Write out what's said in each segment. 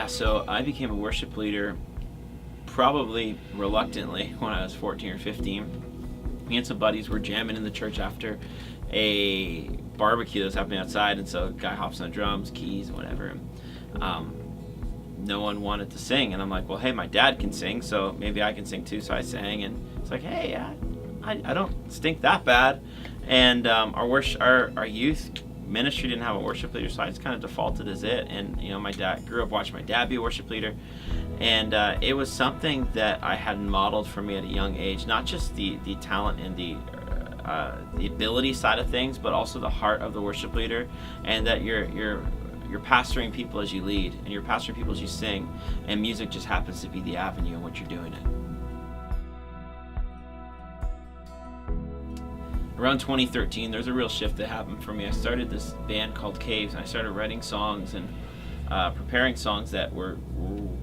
Yeah, so I became a worship leader probably reluctantly when I was 14 or 15. Me and some buddies were jamming in the church after a barbecue that was happening outside, and so a guy hops on drums, keys, whatever. No one wanted to sing, and I'm like, well, hey, my dad can sing, so maybe I can sing too. So I sang, and it's like, hey, I don't stink that bad. And our youth ministry didn't have a worship leader, so I just kind of defaulted as it. And my dad grew up watching my dad be a worship leader, and it was something that I had modeled for me at a young age, not just the talent and the ability side of things, but also the heart of the worship leader, and that you're pastoring people as you lead, and you're pastoring people as you sing, and music just happens to be the avenue in which you're doing it. Around 2013, there's a real shift that happened for me. I started this band called Caves, and I started writing songs and preparing songs that were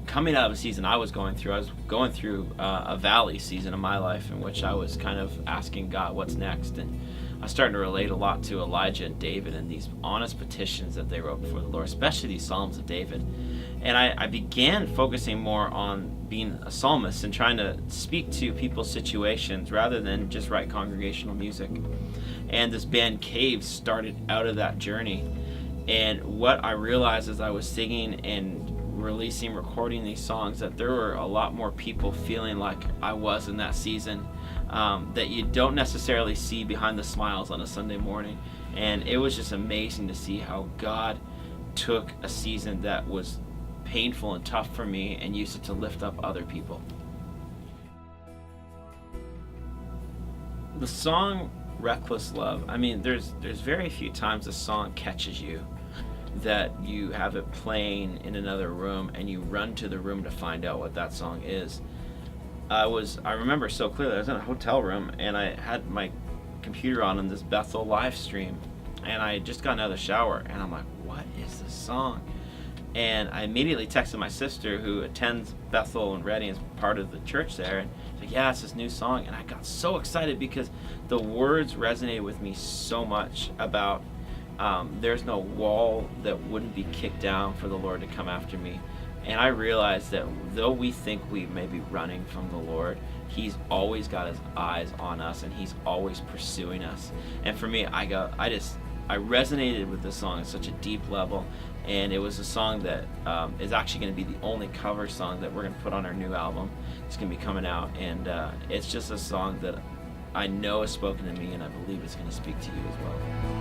coming out of a season I was going through. I was going through a valley season of my life in which I was kind of asking God, what's next? And I was starting to relate a lot to Elijah and David and these honest petitions that they wrote before the Lord, especially these Psalms of David. And I began focusing more on being a psalmist and trying to speak to people's situations rather than just write congregational music. And this band Caves started out of that journey. And what I realized as I was singing and recording these songs, that there were a lot more people feeling like I was in that season, that you don't necessarily see behind the smiles on a Sunday morning. And it was just amazing to see how God took a season that was painful and tough for me and used it to lift up other people. The song Reckless Love, there's very few times a song catches you that you have it playing in another room and you run to the room to find out what that song is. I remember so clearly, I was in a hotel room and I had my computer on this Bethel live stream, and I had just gotten out of the shower, and I'm like, what is this song? And I immediately texted my sister, who attends Bethel and Reading as part of the church there, and she's like, yeah, it's this new song. And I got so excited because the words resonated with me so much about there's no wall that wouldn't be kicked down for the Lord to come after me. And I realized that though we think we may be running from the Lord, He's always got His eyes on us, and He's always pursuing us. And for me, I resonated with this song at such a deep level, and it was a song that is actually going to be the only cover song that we're going to put on our new album. It's going to be coming out, and it's just a song that I know is spoken to me, and I believe it's going to speak to you as well.